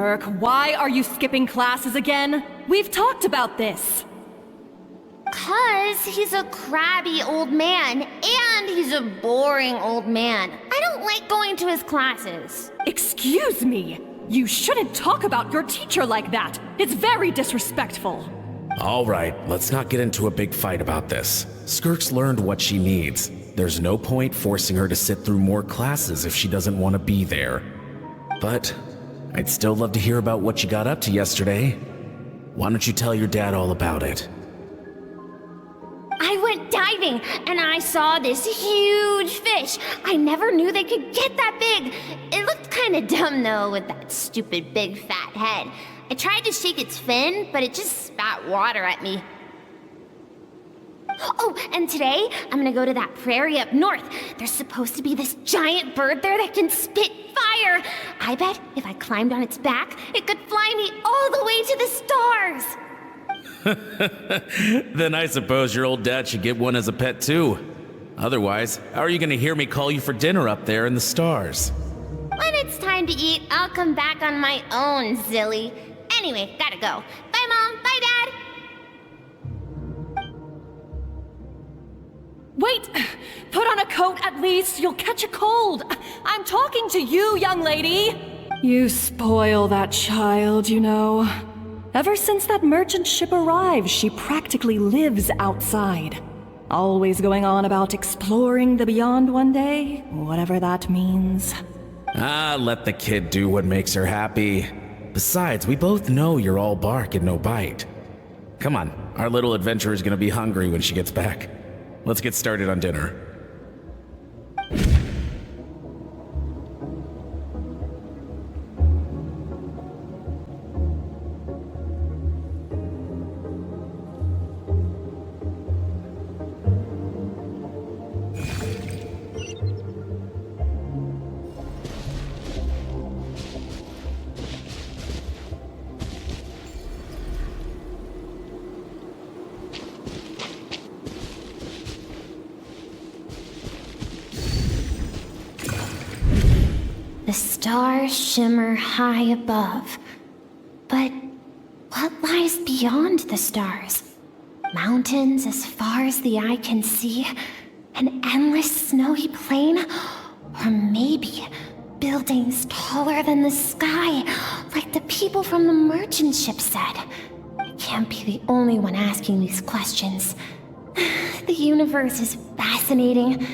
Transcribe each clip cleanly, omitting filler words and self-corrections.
Skirk, why are you skipping classes again? We've talked about this. 'Cause he's a crabby old man, and he's a boring old man. I don't like going to his classes. Excuse me. You shouldn't talk about your teacher like that. It's very disrespectful. All right, let's not get into a big fight about this. Skirk's learned what she needs. There's no point forcing her to sit through more classes if she doesn't want to be there. But I'd still love to hear about what you got up to yesterday. Why don't you tell your dad all about it? I went diving, and I saw this huge fish. I never knew they could get that big. It looked kinda dumb, though, with that stupid big fat head. I tried to shake its fin, but it just spat water at me. Oh, and today, I'm gonna go to that prairie up north. There's supposed to be this giant bird there that can spit fire. I bet if I climbed on its back, it could fly me all the way to the stars. Then I suppose your old dad should get one as a pet too. Otherwise, how are you gonna hear me call you for dinner up there in the stars? When it's time to eat, I'll come back on my own, Zilly. Anyway, gotta go. Bye, Mom. Bye, Dad. Wait! Put on a coat at least. You'll catch a cold. I'm talking to you, young lady. You spoil that child, you know. Ever since that merchant ship arrived, she practically lives outside. Always going on about exploring the beyond one day, whatever that means. Let the kid do what makes her happy. Besides, we both know you're all bark and no bite. Come on, our little adventurer is gonna be hungry when she gets back. Let's get started on dinner. The stars shimmer high above. But what lies beyond the stars? Mountains as far as the eye can see? An endless snowy plain? Or maybe buildings taller than the sky, like the people from the merchant ship said? I can't be the only one asking these questions. The universe is fascinating.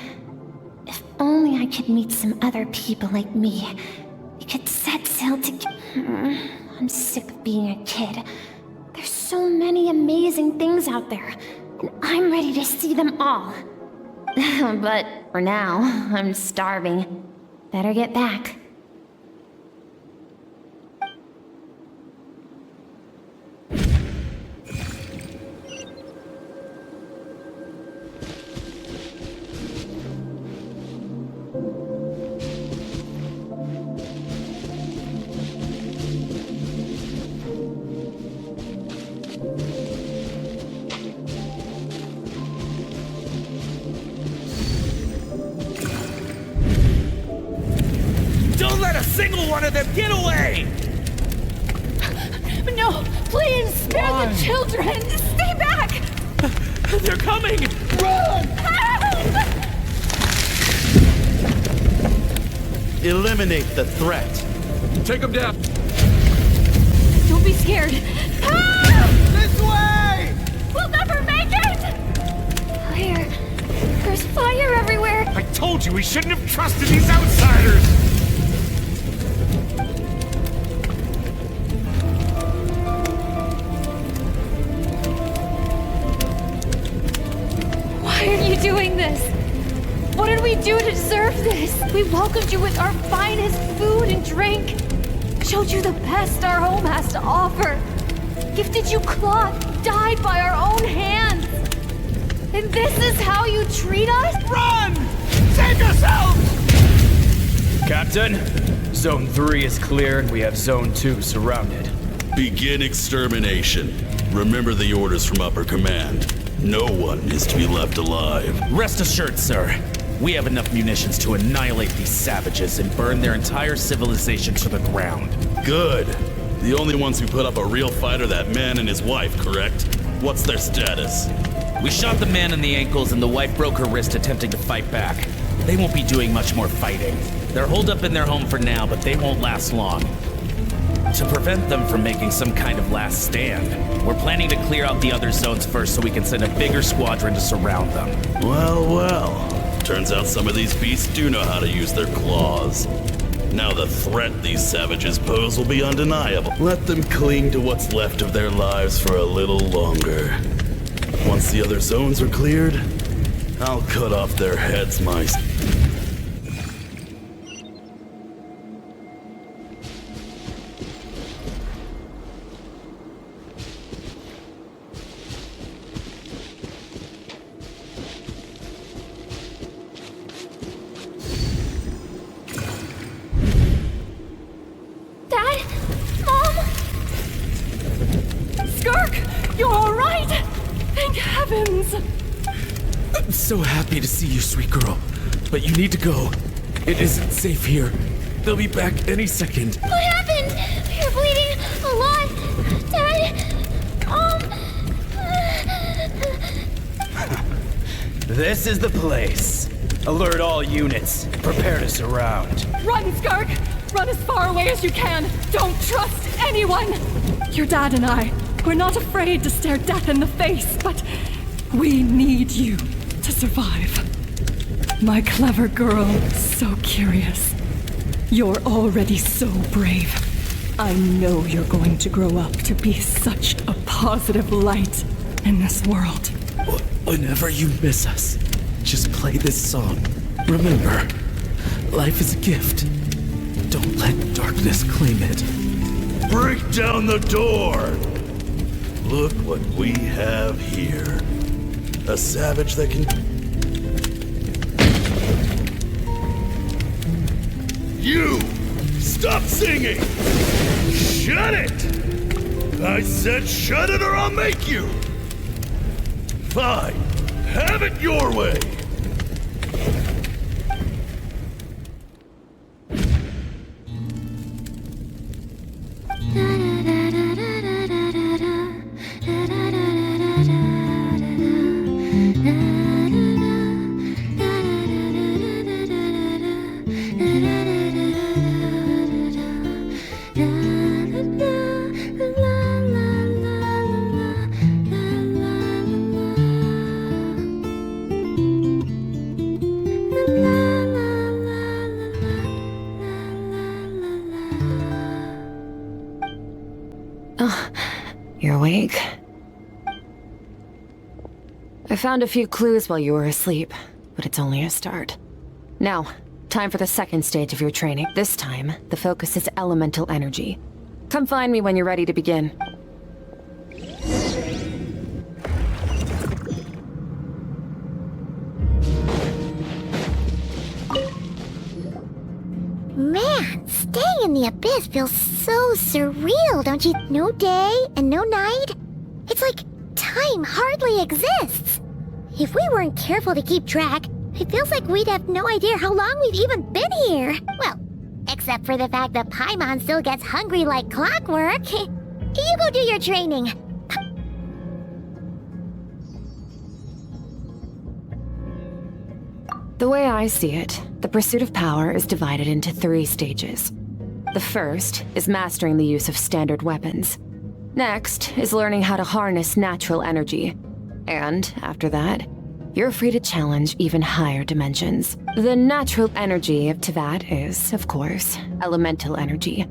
If only I could meet some other people like me. We could set sail together. I'm sick of being a kid. There's so many amazing things out there, and I'm ready to see them all. But for now, I'm starving. Better get back. Don't let a single one of them get away! No, please, spare the children! Stay back! They're coming! Run! Help! Eliminate the threat. Take them down! Don't be scared. Help! This way! We'll never make it! Fire. There's fire everywhere. I told you we shouldn't have trusted these outsiders! Why are you doing this? What did we do to deserve this? We welcomed you with our finest food and drink. Showed you the best our home has to offer. Gifted you cloth dyed by our own hands. And this is how you treat us? Run! Save yourselves! Captain, Zone 3 is clear and we have Zone 2 surrounded. Begin extermination. Remember the orders from upper command. No one is to be left alive. Rest assured, sir. We have enough munitions to annihilate these savages and burn their entire civilization to the ground. Good. The only ones who put up a real fight are that man and his wife, correct? What's their status? We shot the man in the ankles and the wife broke her wrist attempting to fight back. They won't be doing much more fighting. They're holed up in their home for now, but they won't last long. To prevent them from making some kind of last stand, we're planning to clear out the other zones first so we can send a bigger squadron to surround them. Well, well. Turns out some of these beasts do know how to use their claws. Now the threat these savages pose will be undeniable. Let them cling to what's left of their lives for a little longer. Once the other zones are cleared, I'll cut off their heads myself. Dad? Mom? Skirk, you're all right? Thank heavens. I'm so happy to see you, sweet girl. But you need to go. It isn't safe here. They'll be back any second. What happened? You're bleeding a lot. Dad? This is the place. Alert all units. Prepare to surround. Run, Skirk! Run as far away as you can. Don't trust anyone. Your dad and I, we're not afraid to stare death in the face, but we need you to survive. My clever girl, so curious. You're already so brave. I know you're going to grow up to be such a positive light in this world. Whenever you miss us, just play this song. Remember, life is a gift. Don't let darkness claim it. Break down the door! Look what we have here. A savage that can... You! Stop singing! Shut it! I said shut it or I'll make you! Fine. Have it your way! You're awake. I found a few clues while you were asleep, but it's only a start. Now, time for the second stage of your training. This time, the focus is elemental energy. Come find me when you're ready to begin. Man, staying in the abyss feels so surreal, don't you? No day and no night. It's like time hardly exists. If we weren't careful to keep track, it feels like we'd have no idea how long we've even been here. Well, except for the fact that Paimon still gets hungry like clockwork. You go do your training. The way I see it, the pursuit of power is divided into 3 stages. The first is mastering the use of standard weapons. Next is learning how to harness natural energy. And after that, you're free to challenge even higher dimensions. The natural energy of Teyvat is, of course, elemental energy.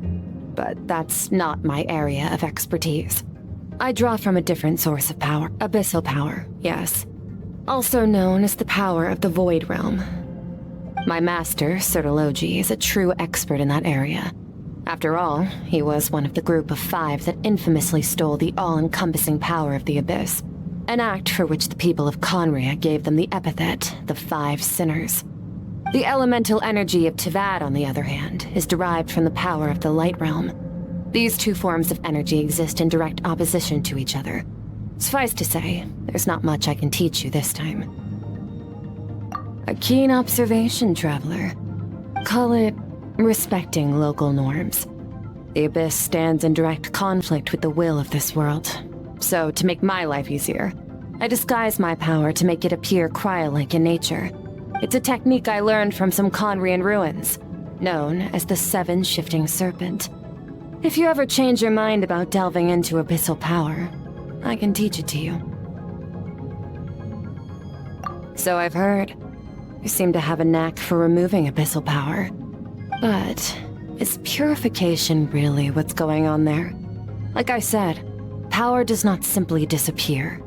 But that's not my area of expertise. I draw from a different source of power. Abyssal power, yes. Also known as the power of the Void Realm. My master, Sertologi, is a true expert in that area. After all, he was one of the group of 5 that infamously stole the all-encompassing power of the Abyss. An act for which the people of Conria gave them the epithet, the 5 Sinners. The elemental energy of Teyvat, on the other hand, is derived from the power of the Light Realm. These 2 forms of energy exist in direct opposition to each other. Suffice to say, there's not much I can teach you this time. A keen observation, traveler. Call it respecting local norms. The Abyss stands in direct conflict with the will of this world. So, to make my life easier, I disguise my power to make it appear cryo-like in nature. It's a technique I learned from some Conrian ruins, known as the Seven Shifting Serpent. If you ever change your mind about delving into abyssal power, I can teach it to you. So I've heard. You seem to have a knack for removing abyssal power. But is purification really what's going on there? Like I said, power does not simply disappear.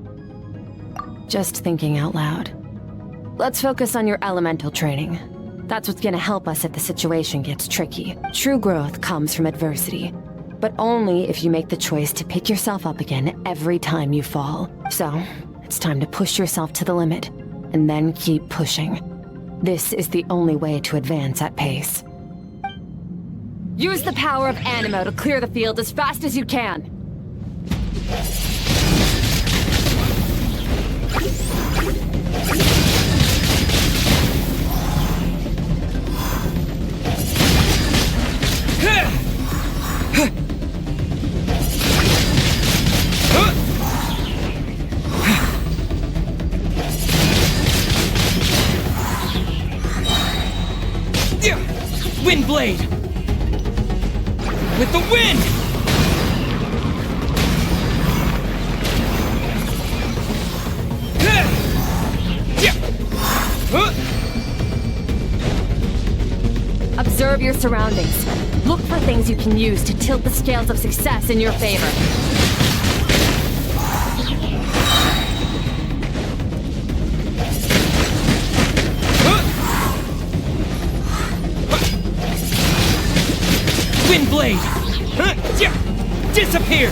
Just thinking out loud. Let's focus on your elemental training. That's what's gonna help us if the situation gets tricky. True growth comes from adversity, but only if you make the choice to pick yourself up again every time you fall. So, it's time to push yourself to the limit, and then keep pushing. This is the only way to advance at pace. Use the power of Animo to clear the field as fast as you can. Windblade! With the wind! Observe your surroundings. Look for things you can use to tilt the scales of success in your favor. Windblade! Disappear!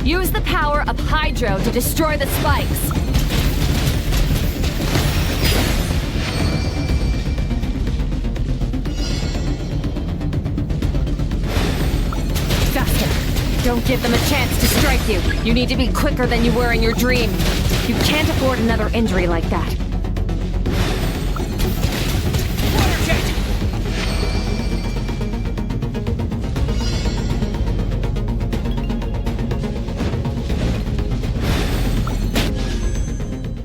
Use the power of Hydro to destroy the spikes. Don't give them a chance to strike you. You need to be quicker than you were in your dream. You can't afford another injury like that. Water jet!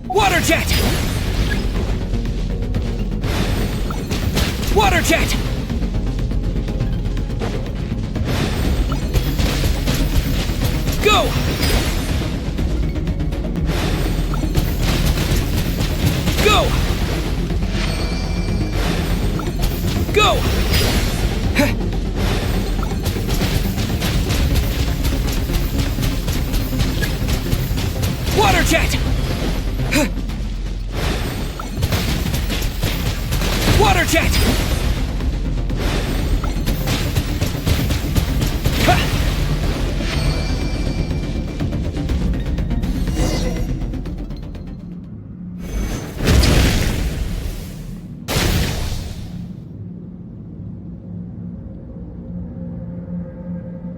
Water jet! Water jet! Go! Go! Go! Water jet! Water jet!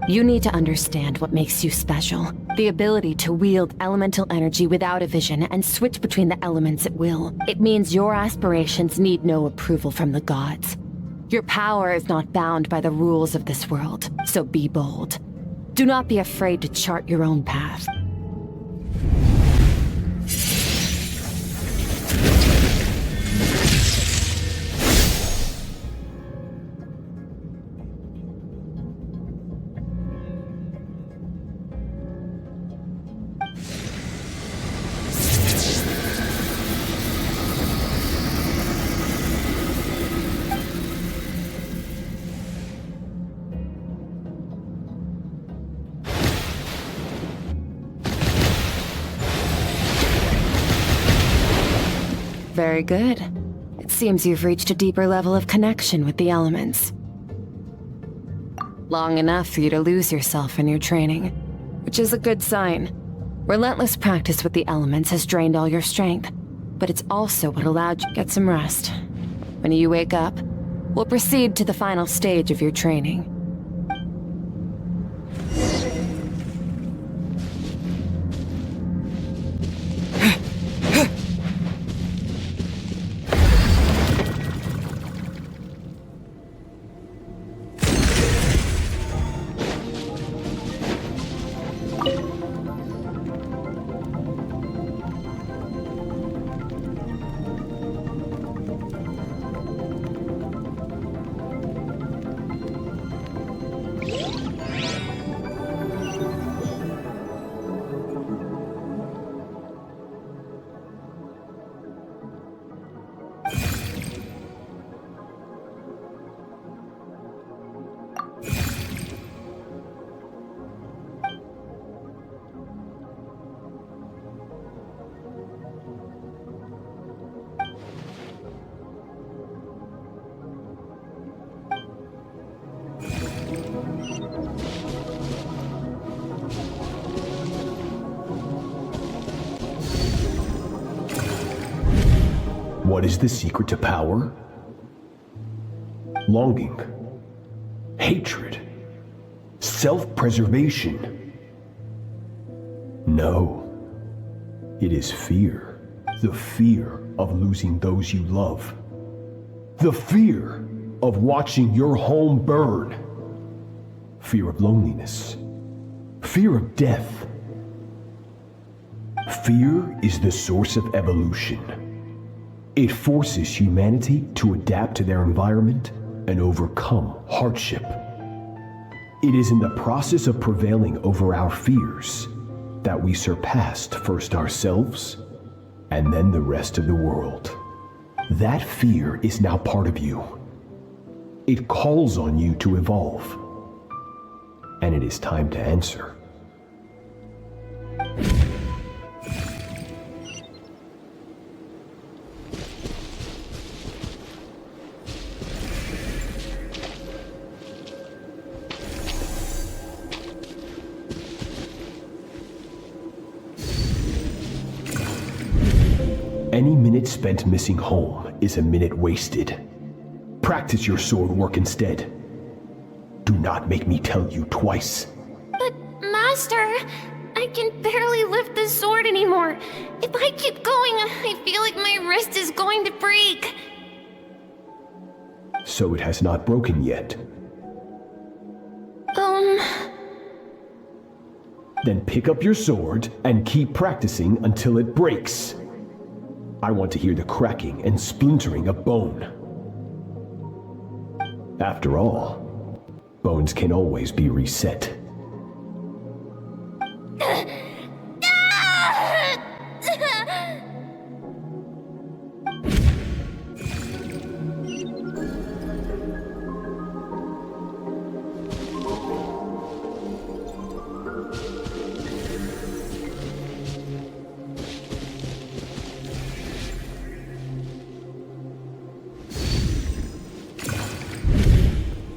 You need to understand what makes you special. The ability to wield elemental energy without a vision and switch between the elements at will. It means your aspirations need no approval from the gods. Your power is not bound by the rules of this world, so be bold. Do not be afraid to chart your own path. Very good. It seems you've reached a deeper level of connection with the elements. Long enough for you to lose yourself in your training, which is a good sign. Relentless practice with the elements has drained all your strength, but it's also what allowed you to get some rest. When you wake up, we'll proceed to the final stage of your training. What is the secret to power? Longing, hatred, self-preservation. No, it is fear. The fear of losing those you love. The fear of watching your home burn. Fear of loneliness. Fear of death. Fear is the source of evolution. It forces humanity to adapt to their environment and overcome hardship. It is in the process of prevailing over our fears that we surpassed first ourselves and then the rest of the world. That fear is now part of you. It calls on you to evolve. And it is time to answer. Any minute spent missing home is a minute wasted. Practice your sword work instead. Do not make me tell you twice. But, Master, I can barely lift the sword anymore. If I keep going, I feel like my wrist is going to break. So it has not broken yet. Then pick up your sword and keep practicing until it breaks. I want to hear the cracking and splintering of bone. After all, bones can always be reset.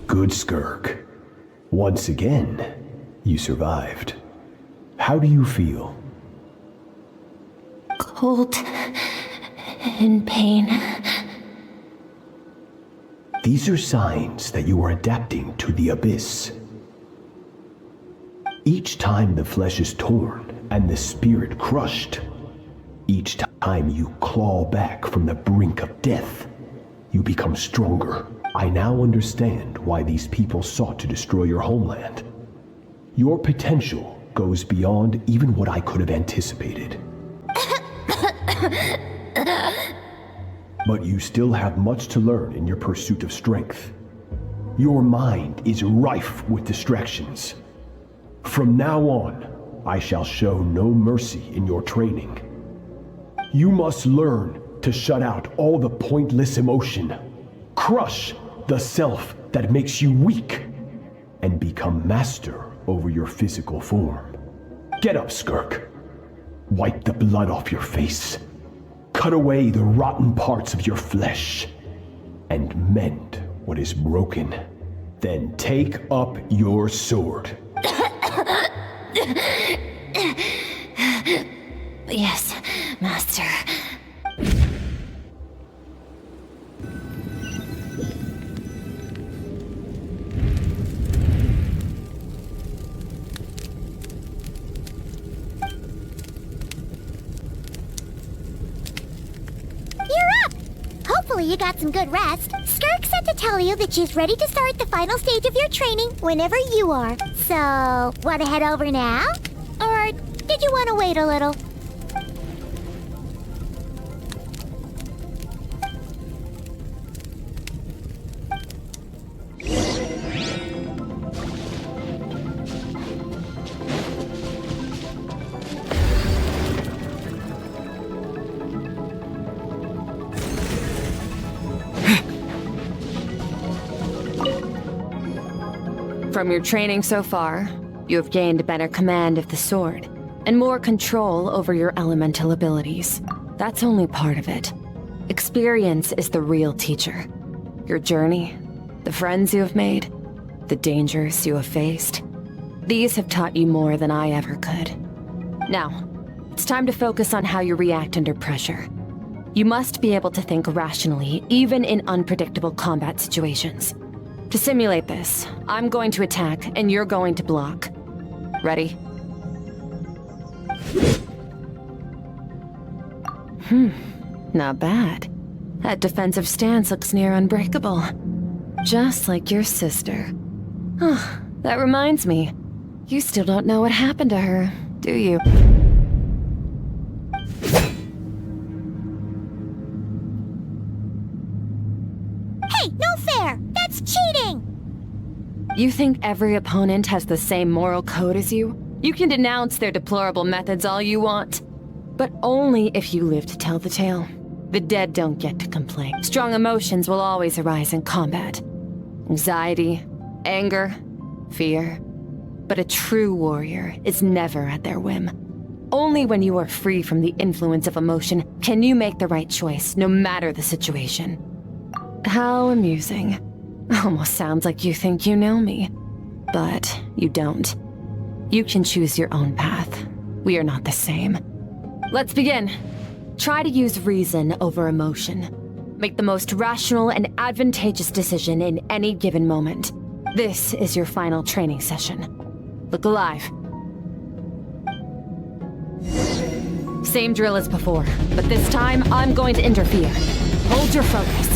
Good, Skirk. Once again, you survived. How do you feel? Cold and pain. These are signs that you are adapting to the abyss. Each time the flesh is torn and the spirit crushed, each time you claw back from the brink of death, you become stronger. I now understand why these people sought to destroy your homeland. Your potential goes beyond even what I could have anticipated. But you still have much to learn in your pursuit of strength. Your mind is rife with distractions. From now on, I shall show no mercy in your training. You must learn to shut out all the pointless emotion, crush the self that makes you weak, and become master over your physical form. Get up, Skirk. Wipe the blood off your face. Cut away the rotten parts of your flesh, and mend what is broken. Then take up your sword. Yes, Master. Hopefully you got some good rest. Skirk said to tell you that she's ready to start the final stage of your training whenever you are. So, want to head over now? Or did you want to wait a little? From your training so far, you have gained better command of the sword, and more control over your elemental abilities. That's only part of it. Experience is the real teacher. Your journey, the friends you have made, the dangers you have faced. These have taught you more than I ever could. Now, it's time to focus on how you react under pressure. You must be able to think rationally, even in unpredictable combat situations. To simulate this, I'm going to attack and you're going to block. Ready? Not bad. That defensive stance looks near unbreakable. Just like your sister. Oh, that reminds me. You still don't know what happened to her, do you? Hey, no fair! That's cheating! You think every opponent has the same moral code as you? You can denounce their deplorable methods all you want. But only if you live to tell the tale. The dead don't get to complain. Strong emotions will always arise in combat. Anxiety, anger, fear. But a true warrior is never at their whim. Only when you are free from the influence of emotion can you make the right choice, no matter the situation. How amusing. Almost sounds like you think you know me. But you don't. You can choose your own path. We are not the same. Let's begin. Try to use reason over emotion. Make the most rational and advantageous decision in any given moment. This is your final training session. Look alive. Same drill as before, but this time I'm going to interfere. Hold your focus.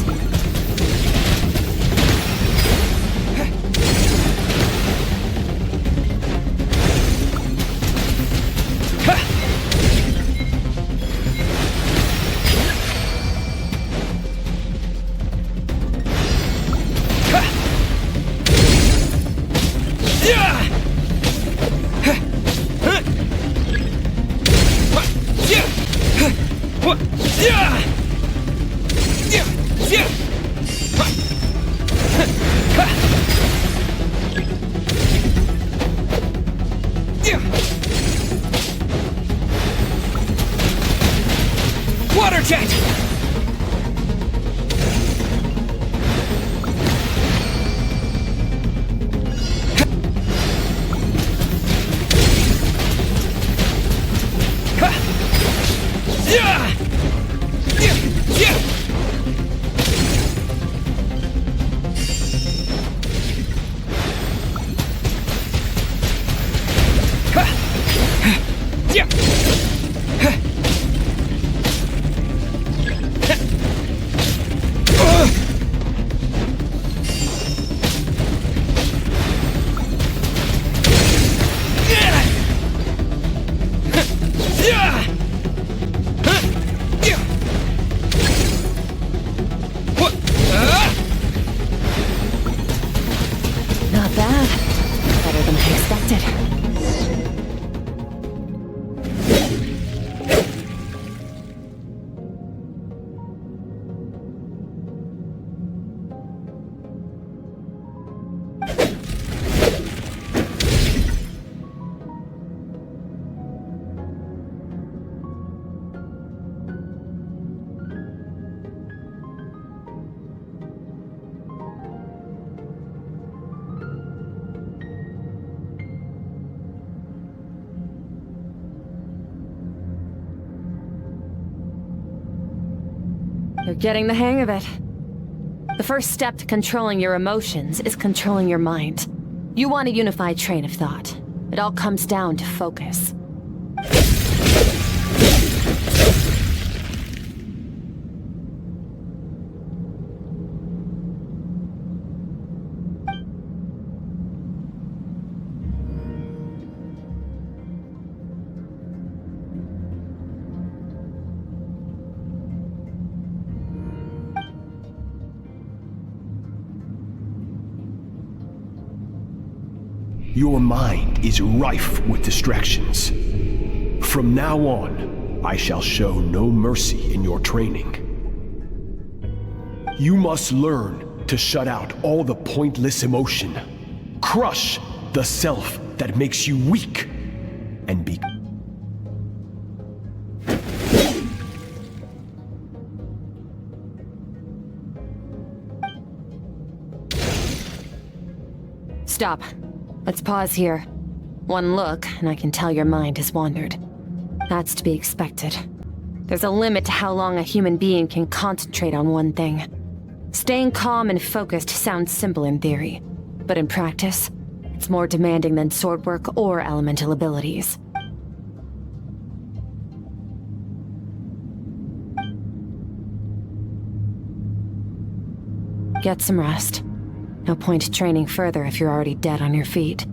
Water jet! Not bad. Better than I expected. You're getting the hang of it. The first step to controlling your emotions is controlling your mind. You want a unified train of thought. It all comes down to focus. Your mind is rife with distractions. From now on, I shall show no mercy in your training. You must learn to shut out all the pointless emotion. Crush the self that makes you weak, and be... Stop. Let's pause here. One look, and I can tell your mind has wandered. That's to be expected. There's a limit to how long a human being can concentrate on one thing. Staying calm and focused sounds simple in theory, but in practice, it's more demanding than sword work or elemental abilities. Get some rest. No point training further if you're already dead on your feet.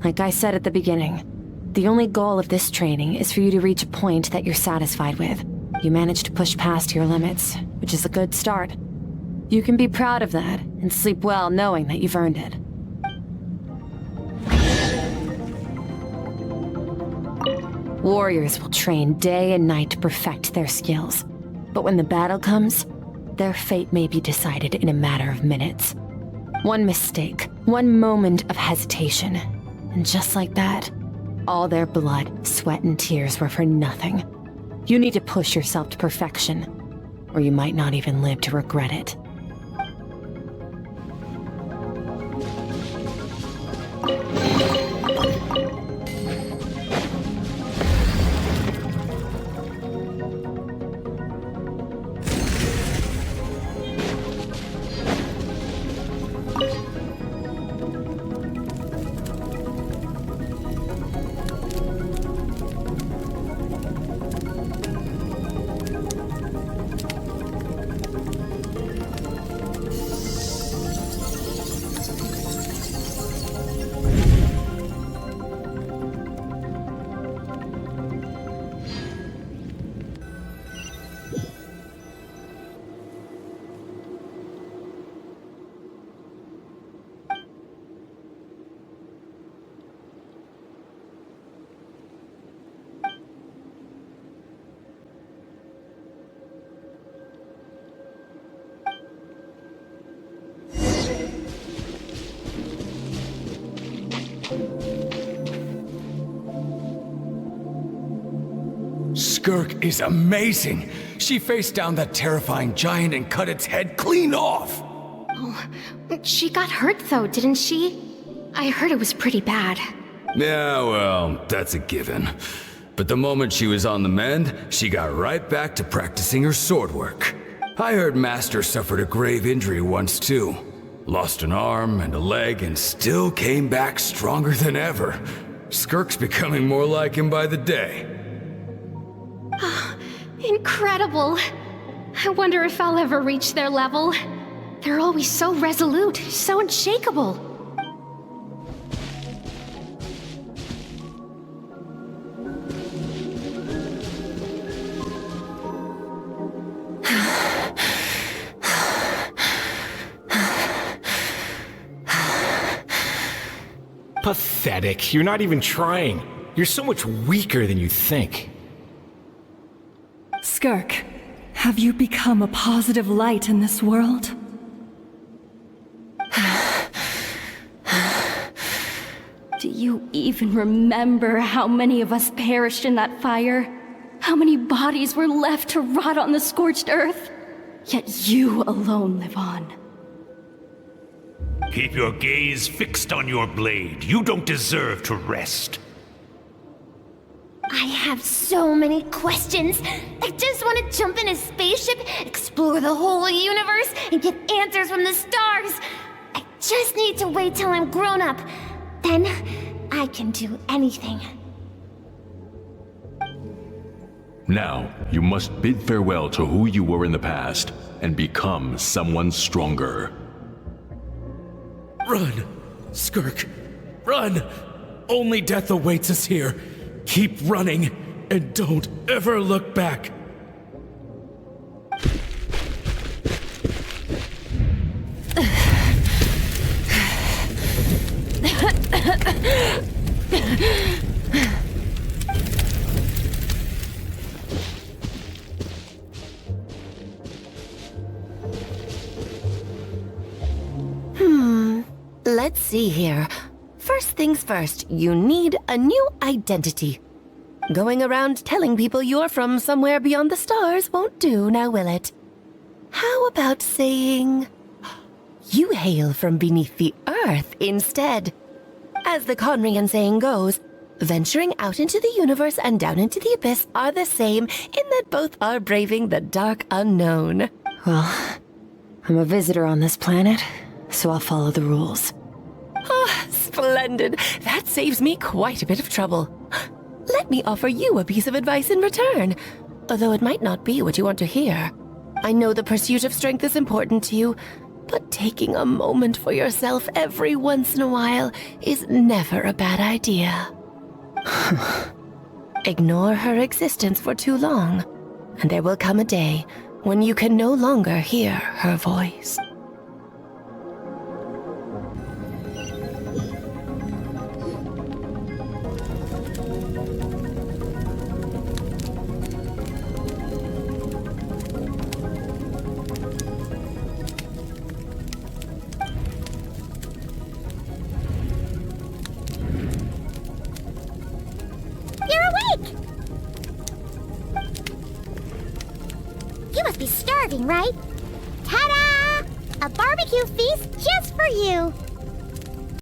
Like I said at the beginning, the only goal of this training is for you to reach a point that you're satisfied with. You managed to push past your limits, which is a good start. You can be proud of that, and sleep well knowing that you've earned it. Warriors will train day and night to perfect their skills. But when the battle comes, their fate may be decided in a matter of minutes. One mistake, one moment of hesitation, and just like that, all their blood, sweat, and tears were for nothing. You need to push yourself to perfection, or you might not even live to regret it. Skirk is amazing. She faced down that terrifying giant and cut its head clean off. Oh, she got hurt though, didn't she? I heard it was pretty bad. Yeah, well, that's a given. But the moment she was on the mend, she got right back to practicing her sword work. I heard Master suffered a grave injury once too. Lost an arm and a leg and still came back stronger than ever. Skirk's becoming more like him by the day. Incredible! I wonder if I'll ever reach their level. They're always so resolute, so unshakable. Pathetic. You're not even trying. You're so much weaker than you think. Skirk, have you become a positive light in this world? Do you even remember how many of us perished in that fire? How many bodies were left to rot on the scorched earth? Yet you alone live on. Keep your gaze fixed on your blade. You don't deserve to rest. I have so many questions. I just want to jump in a spaceship, explore the whole universe, and get answers from the stars. I just need to wait till I'm grown up. Then, I can do anything. Now, you must bid farewell to who you were in the past, and become someone stronger. Run! Skirk! Run! Only death awaits us here. Keep running, and don't ever look back. Let's see here. First things first, you need a new identity. Going around telling people you're from somewhere beyond the stars won't do, now will it? How about saying you hail from beneath the earth instead? As the Conrian saying goes, Venturing out into the universe and down into the abyss are the same in that both are braving the dark unknown. Well, I'm a visitor on this planet, so I'll follow the rules. Ah, splendid. That saves me quite a bit of trouble. Let me offer you a piece of advice in return, although it might not be what you want to hear. I know the pursuit of strength is important to you, but taking a moment for yourself every once in a while is never a bad idea. Ignore her existence for too long, and there will come a day when you can no longer hear her voice. You must be starving, right? Ta-da! A barbecue feast just for you!